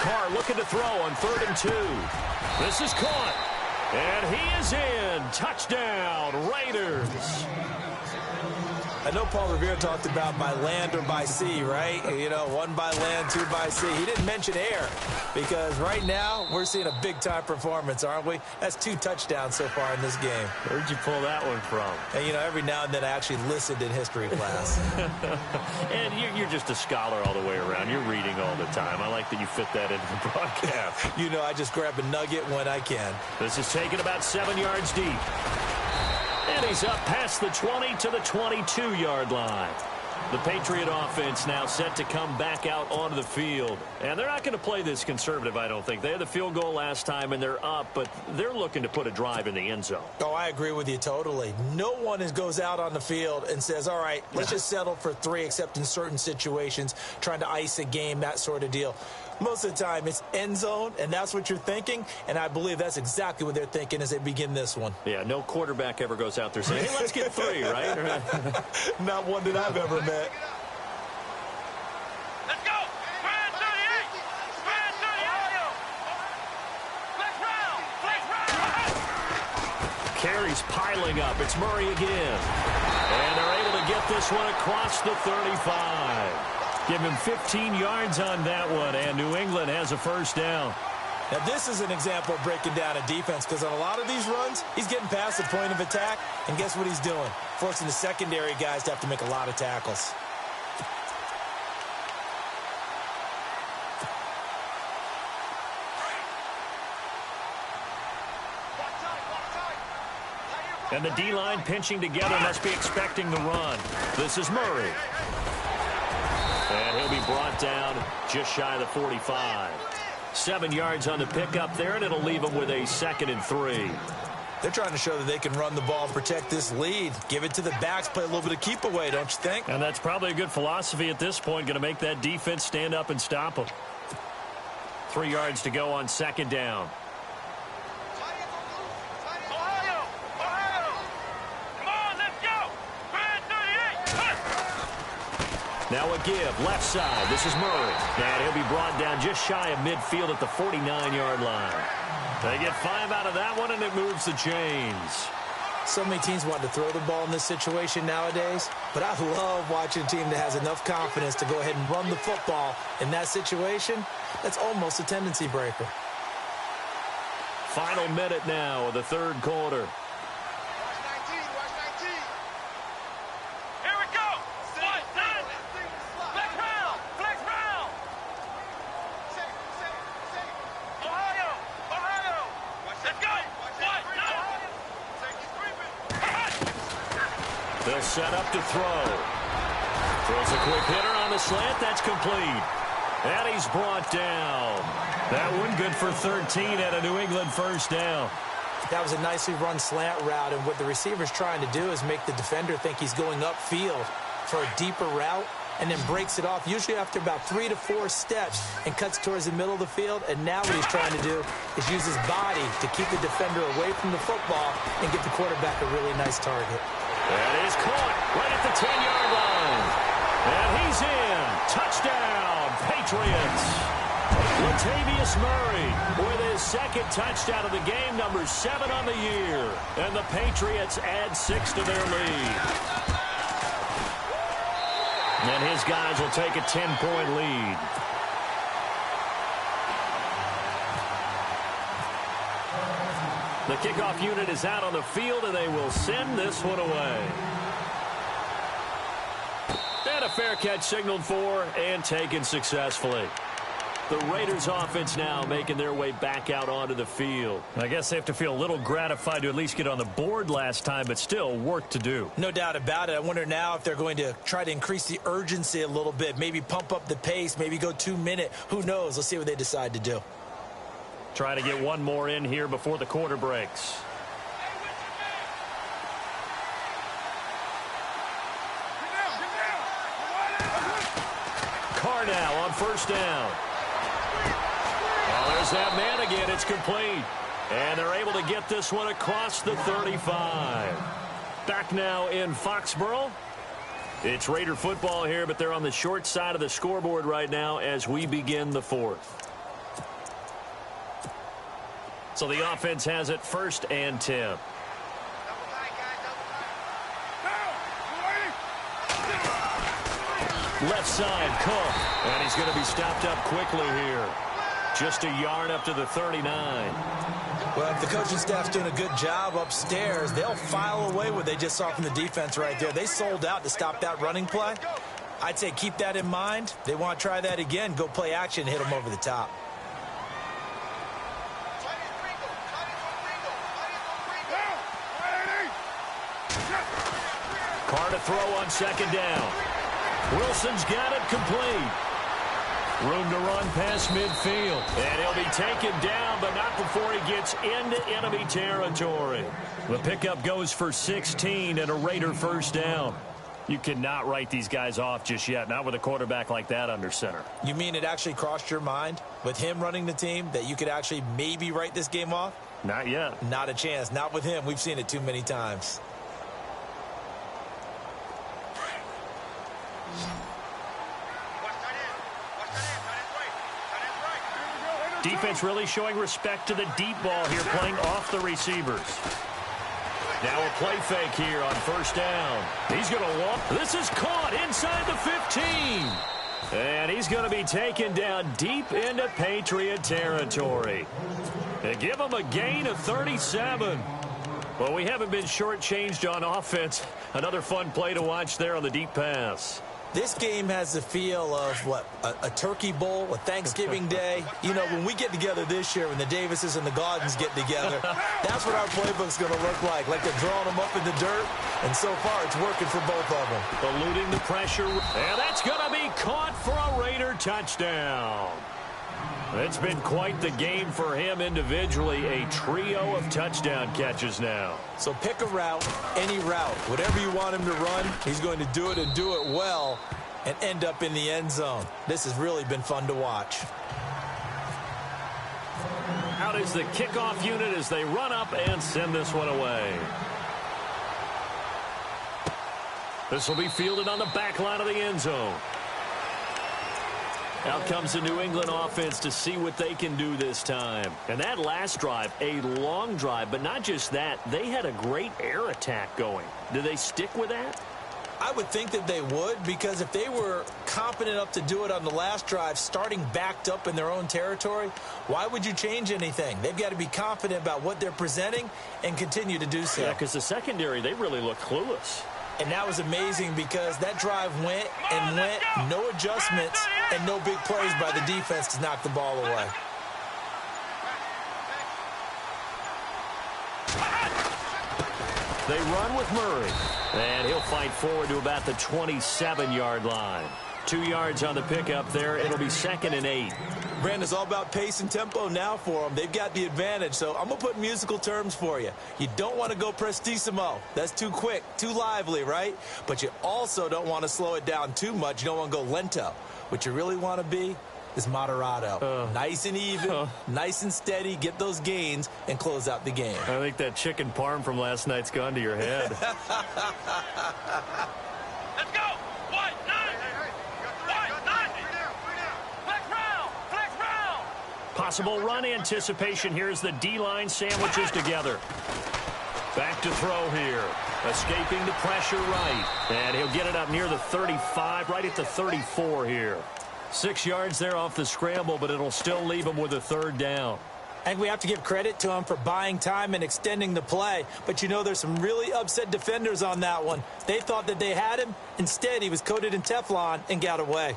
Carr looking to throw on 3rd and 2. This is caught. And he is in. Touchdown, Raiders. I know Paul Revere talked about by land or by sea, right? You know, 1 by land, 2 by sea. He didn't mention air because right now we're seeing a big-time performance, aren't we? That's 2 touchdowns so far in this game. Where'd you pull that one from? And, you know, every now and then I actually listened in history class. And you're just a scholar all the way around. You're reading all the time. I like that you fit that into the broadcast. You know, I just grab a nugget when I can. This is taken about 7 yards deep. And he's up past the 20 to the 22-yard line. The Patriot offense now set to come back out onto the field. And they're not going to play this conservative, I don't think. They had the field goal last time, and they're up, but they're looking to put a drive in the end zone. Oh, I agree with you totally. No one goes out on the field and says, all right, let's just settle for 3, except in certain situations, trying to ice a game, that sort of deal. Most of the time, it's end zone, and that's what you're thinking, and I believe that's exactly what they're thinking as they begin this one. Yeah, no quarterback ever goes out there saying, hey, let's get 3, right? Not one that I've ever met. Let's go! Spread 38! Spread 38! Flex round! Flex round! Carries piling up. It's Murray again. And they're able to get this one across the 35. Give him 15 yards on that one, and New England has a 1st down. Now, this is an example of breaking down a defense because on a lot of these runs, he's getting past the point of attack, and guess what he's doing? Forcing the secondary guys to have to make a lot of tackles. And the D-line pinching together must be expecting the run. This is Murray. And he'll be brought down just shy of the 45. 7 yards on the pickup there, and it'll leave him with a 2nd and 3. They're trying to show that they can run the ball, protect this lead. Give it to the backs, play a little bit of keep away, don't you think? And that's probably a good philosophy at this point, going to make that defense stand up and stop them. 3 yards to go on 2nd down. Now a give, left side. This is Murray. And he'll be brought down just shy of midfield at the 49-yard line. They get 5 out of that one, and it moves the chains. So many teams want to throw the ball in this situation nowadays, but I love watching a team that has enough confidence to go ahead and run the football in that situation. That's almost a tendency breaker. Final minute now of the 3rd quarter. They'll set up to throw. Throws a quick hitter on the slant. That's complete. And he's brought down. That one good for 13 at a New England 1st down. That was a nicely run slant route, and what the receiver's trying to do is make the defender think he's going upfield for a deeper route, and then breaks it off, usually after about 3 to 4 steps, and cuts towards the middle of the field. And now what he's trying to do is use his body to keep the defender away from the football and get the quarterback a really nice target. That is caught right at the 10-yard line. And he's in. Touchdown, Patriots. Latavius Murray with his 2nd touchdown of the game, number 7 on the year. And the Patriots add 6 to their lead. And his guys will take a 10-point lead. The kickoff unit is out on the field, and they will send this one away. And a fair catch signaled for and taken successfully. The Raiders offense now making their way back out onto the field. I guess they have to feel a little gratified to at least get on the board last time, but still work to do. No doubt about it. I wonder now if they're going to try to increase the urgency a little bit, maybe pump up the pace, maybe go 2 minute. Who knows? Let's see what they decide to do. Try to get one more in here before the quarter breaks. Carr now on first down. There's that man again. It's complete. And they're able to get this one across the 35. Back now in Foxborough. It's Raider football here, but they're on the short side of the scoreboard right now as we begin the fourth. So the offense has it 1st and 10. Left side, Cook. And he's going to be stopped up quickly here. Just a yard up to the 39. Well, if the coaching staff's doing a good job upstairs, they'll file away what they just saw from the defense right there. They sold out to stop that running play. I'd say keep that in mind. They want to try that again. Go play action, hit them over the top. Carr to throw on 2nd down. Wilson's got it complete. Room to run past midfield. And he'll be taken down, but not before he gets into enemy territory. The pickup goes for 16 and a Raider 1st down. You cannot write these guys off just yet, not with a quarterback like that under center. You mean it actually crossed your mind with him running the team that you could actually maybe write this game off? Not yet. Not a chance. Not with him. We've seen it too many times. Defense really showing respect to the deep ball here, playing off the receivers. Now a play fake here on 1st down. He's going to walk. This is caught inside the 15. And he's going to be taken down deep into Patriot territory. They give him a gain of 37. Well, we haven't been shortchanged on offense. Another fun play to watch there on the deep pass. This game has the feel of, what, a turkey bowl, a Thanksgiving day. You know, when we get together this year, when the Davises and the Gaudens get together, that's what our playbook's going to look like they're drawing them up in the dirt. And so far, it's working for both of them. Eluding the pressure. And that's going to be caught for a Raider touchdown. It's been quite the game for him individually. A trio of touchdown catches now. So pick a route, any route. Whatever you want him to run, he's going to do it and do it well and end up in the end zone. This has really been fun to watch. Out is the kickoff unit as they run up and send this one away. This will be fielded on the back line of the end zone. Out comes the New England offense to see what they can do this time. And that last drive, a long drive, but not just that. They had a great air attack going. Do they stick with that? I would think that they would, because if they were confident enough to do it on the last drive, starting backed up in their own territory, why would you change anything? They've got to be confident about what they're presenting and continue to do so. Yeah, because the secondary, they really look clueless. And that was amazing because that drive went and went, no adjustments, and no big plays by the defense to knock the ball away. They run with Murray. And he'll fight forward to about the 27-yard line. 2 yards on the pickup there. It'll be 2nd and 8. Brandon, it's all about pace and tempo now for them. They've got the advantage, so I'm going to put musical terms for you. You don't want to go prestissimo. That's too quick, too lively, right? But you also don't want to slow it down too much. You don't want to go lento. What you really want to be is moderato. Nice and even, nice and steady, get those gains, and close out the game. I think that chicken parm from last night's gone to your head. Let's go! White, nine! White, nine! Flex round! Flex round! Possible run anticipation here as the D-line sandwiches together. Back to throw here. Escaping the pressure right. And he'll get it up near the 35, right at the 34 here. 6 yards there off the scramble, but it'll still leave him with a 3rd down. I think we have to give credit to him for buying time and extending the play. But, you know, there's some really upset defenders on that one. They thought that they had him. Instead, he was coated in Teflon and got away.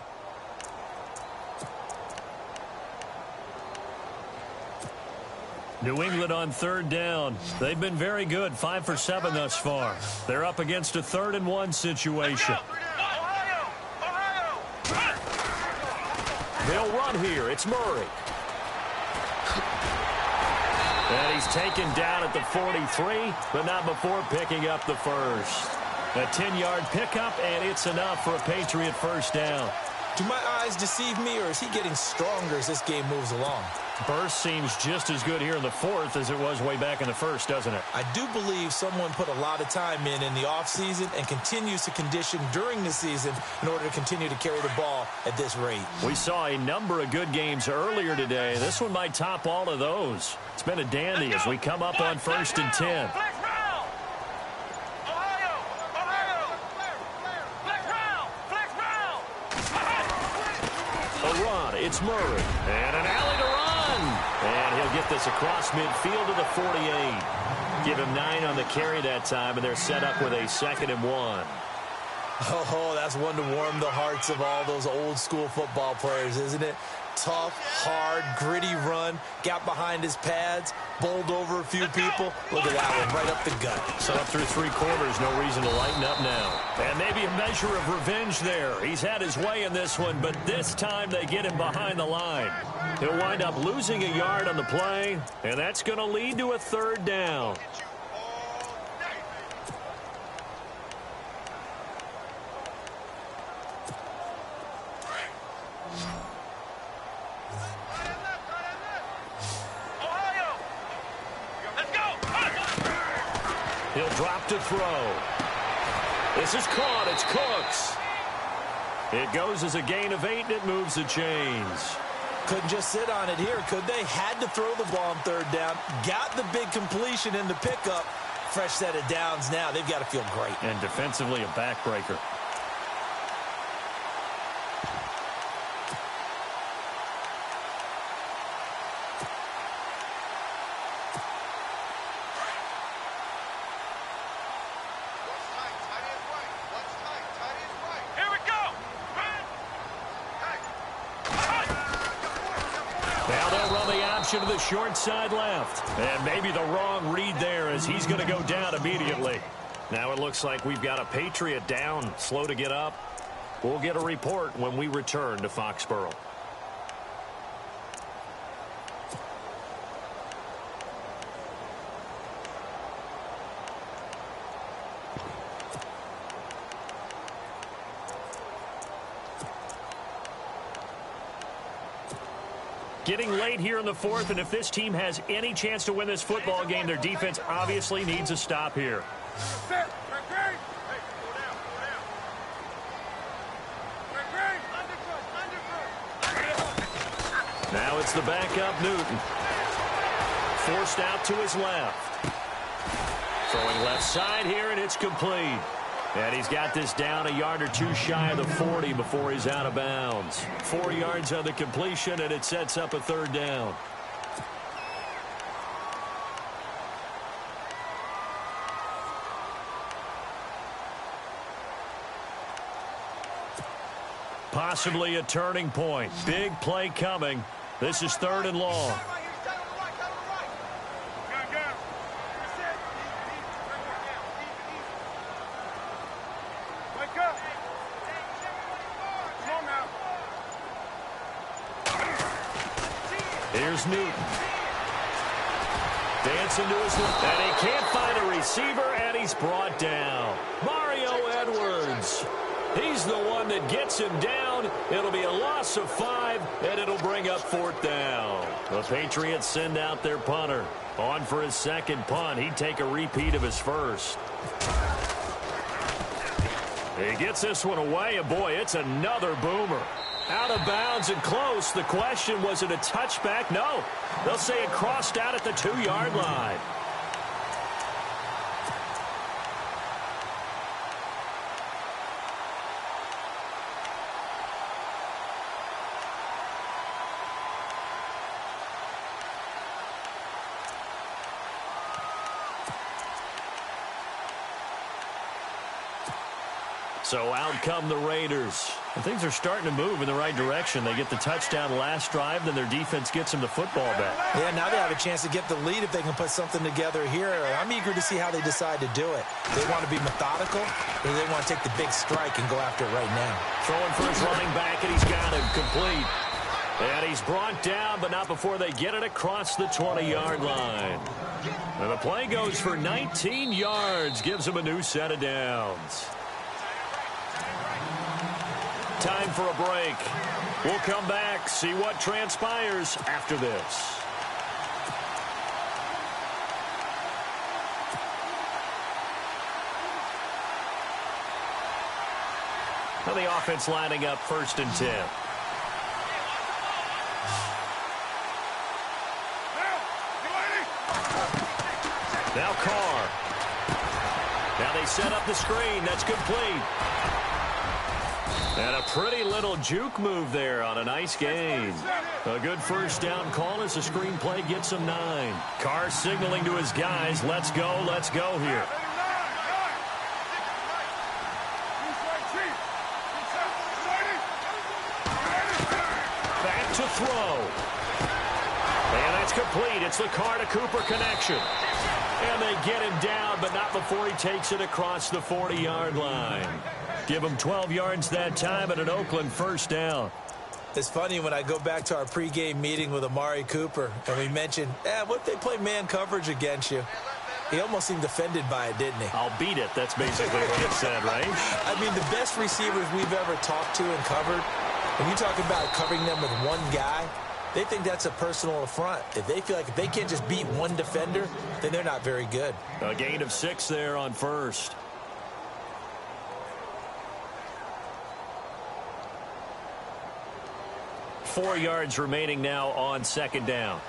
New England on third down. They've been very good, 5 for 7 thus far. They're up against a 3rd-and-1 situation. They'll run here. It's Murray. And he's taken down at the 43, but not before picking up the first. A 10-yard pickup, and it's enough for a Patriot first down. Do my eyes deceive me, or is he getting stronger as this game moves along? Burst seems just as good here in the 4th as it was way back in the 1st, doesn't it? I do believe someone put a lot of time in the offseason and continues to condition during the season in order to continue to carry the ball at this rate. We saw a number of good games earlier today. This one might top all of those. It's been a dandy as we come up on 1st and 10. It's Murray, and an alley to run. And he'll get this across midfield to the 48. Give him 9 on the carry that time, and they're set up with a 2nd and 1. Oh, that's one to warm the hearts of all those old school football players, isn't it? Tough, hard, gritty run, got behind his pads, bowled over a few people. Look at that one, right up the gut. So up through 3 quarters, no reason to lighten up now. And maybe a measure of revenge there. He's had his way in this one, but this time they get him behind the line. He'll wind up losing a yard on the play, and that's going to lead to a 3rd down. He'll drop to throw. This is caught. It's Cooks. It goes as a gain of 8, and it moves the chains. Couldn't just sit on it here, could they? Had to throw the ball on 3rd down. Got the big completion in the pickup. Fresh set of downs now. They've got to feel great. And defensively, a backbreaker. To the short side left. And maybe the wrong read there as he's going to go down immediately. Now it looks like we've got a Patriot down, slow to get up. We'll get a report when we return to Foxborough. Getting late here in the 4th, and if this team has any chance to win this football game, their defense obviously needs a stop here. Now it's the backup Newton. Forced out to his left. Throwing left side here, and it's complete. And he's got this down a yard or 2 shy of the 40 before he's out of bounds. 4 yards on the completion, and it sets up a 3rd down. Possibly a turning point. Big play coming. This is 3rd and long. Here's Newton. Dancing to his left. And he can't find a receiver, and he's brought down. Mario Edwards. He's the one that gets him down. It'll be a loss of 5, and it'll bring up 4th down. The Patriots send out their punter. On for his 2nd punt. He'd take a repeat of his first. He gets this one away, and boy, it's another boomer. Out of bounds and close. The question, was it a touchback? No. They'll say it crossed out at the 2-yard line. So out come the Raiders. And things are starting to move in the right direction. They get the touchdown last drive, then their defense gets them the football back. Yeah, now they have a chance to get the lead if they can put something together here. I'm eager to see how they decide to do it. They want to be methodical, or they want to take the big strike and go after it right now. Throwing for his running back, and he's got him complete. And he's brought down, but not before they get it across the 20-yard line. And the play goes for 19 yards, gives him a new set of downs. Time for a break. We'll come back, see what transpires after this. Now the offense lining up 1st and 10. Now Carr. Now they set up the screen. That's complete. And a pretty little juke move there on a nice gain. A good first down call as the screenplay gets him 9. Carr signaling to his guys, let's go here. Back to throw. And that's complete. It's the Carr to Cooper connection. And they get him down, but not before he takes it across the 40-yard line. Give him 12 yards that time and an Oakland first down. It's funny when I go back to our pregame meeting with Amari Cooper, and we mentioned, what if they play man coverage against you? He almost seemed offended by it, didn't he? I'll beat it. That's basically what it said, right? I mean, the best receivers we've ever talked to and covered, when you talk about covering them with one guy, they think that's a personal affront. If they feel like if they can't just beat one defender, then they're not very good. A gain of 6 there on first. Four yards remaining now on 2nd down.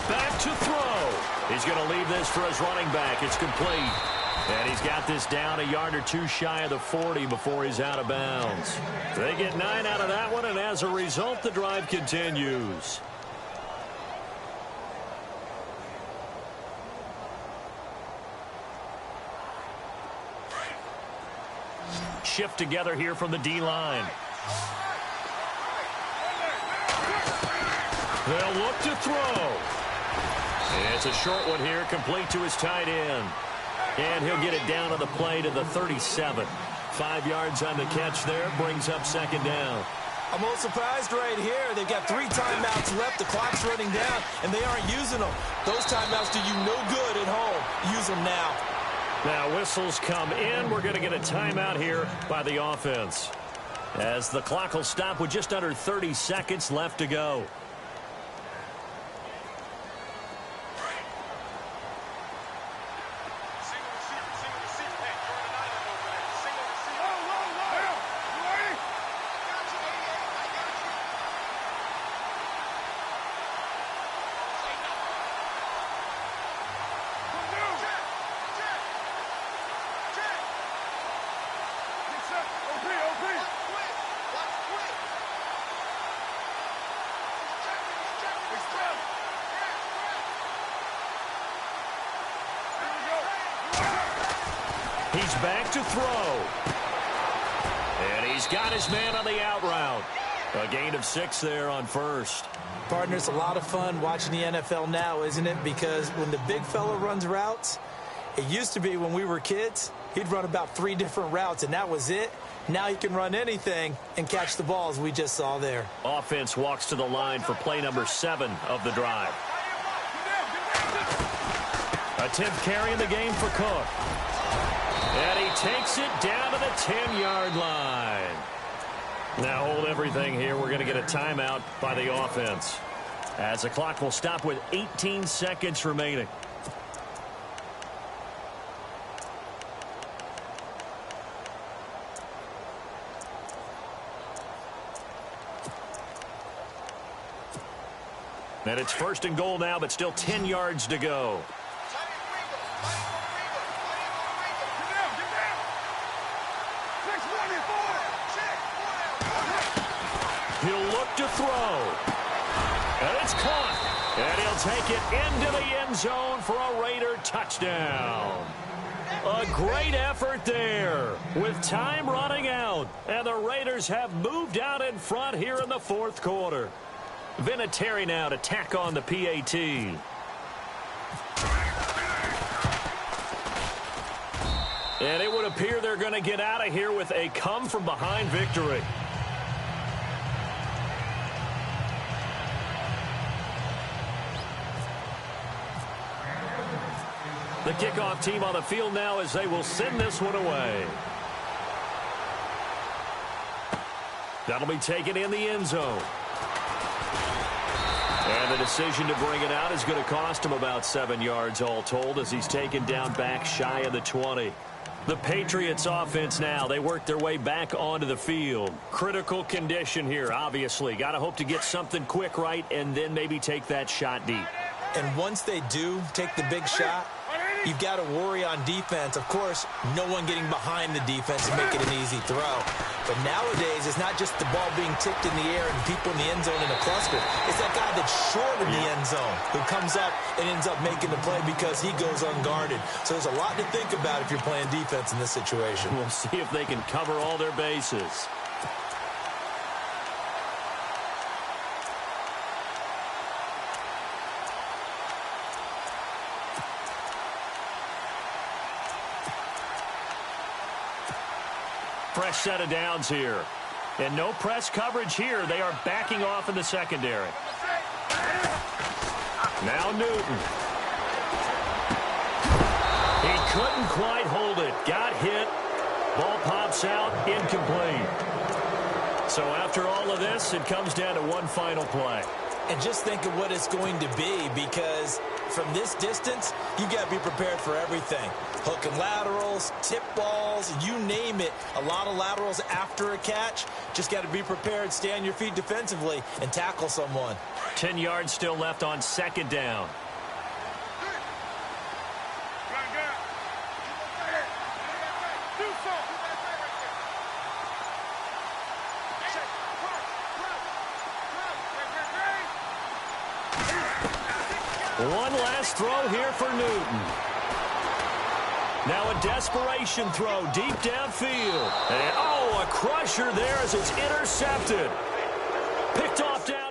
Back to throw. He's going to leave this for his running back. It's complete. And he's got this down a yard or two shy of the 40 before he's out of bounds. They get 9 out of that one, and as a result, the drive continues. Shift together here from the D-line. They'll look to throw. It's a short one here, complete to his tight end. And he'll get it down on the play to the 37. 5 yards on the catch there, brings up 2nd down. I'm a little surprised right here. They've got 3 timeouts left. The clock's running down, and they aren't using them. Those timeouts do you no good at home. Use them now. Now whistles come in. We're going to get a timeout here by the offense, as the clock will stop with just under 30 seconds left to go. He's back to throw. And he's got his man on the out route. A gain of 6 there on first. Partner, it's a lot of fun watching the NFL now, isn't it? Because when the big fella runs routes, it used to be when we were kids, he'd run about 3 different routes, and that was it. Now he can run anything and catch the ball, as we just saw there. Offense walks to the line for play number 7 of the drive. A 10th carry in the game for Cook. And he takes it down to the 10-yard line. Now hold everything here. We're going to get a timeout by the offense, as the clock will stop with 18 seconds remaining. And it's 1st and goal now, but still 10 yards to go. He'll look to throw. And it's caught. And he'll take it into the end zone for a Raider touchdown. A great effort there with time running out. And the Raiders have moved out in front here in the fourth quarter. Vinatieri now to tack on the PAT. And it would appear they're going to get out of here with a come-from-behind victory. The kickoff team on the field now as they will send this one away. That'll be taken in the end zone. And the decision to bring it out is going to cost him about 7 yards all told as he's taken down back shy of the 20. The Patriots offense now, they work their way back onto the field. Critical condition here, obviously. Got to hope to get something quick right and then maybe take that shot deep. And once they do take the big shot, you've got to worry on defense. Of course, no one getting behind the defense and make it an easy throw. But nowadays, it's not just the ball being tipped in the air and people in the end zone in a cluster. It's that guy that's short in the end zone who comes up and ends up making the play because he goes unguarded. So there's a lot to think about if you're playing defense in this situation. We'll see if they can cover all their bases. Fresh set of downs here. And no press coverage here. They are backing off in the secondary. Now Newton. He couldn't quite hold it. Got hit. Ball pops out. Incomplete. So after all of this, it comes down to one final play. And just think of what it's going to be, because from this distance, you got to be prepared for everything. Hook and laterals, tip balls, you name it. A lot of laterals after a catch. Just got to be prepared, stay on your feet defensively, and tackle someone. 10 yards still left on second down. One last throw here for Newton. Now a desperation throw deep downfield. And, oh, a crusher there as it's intercepted. Picked off down.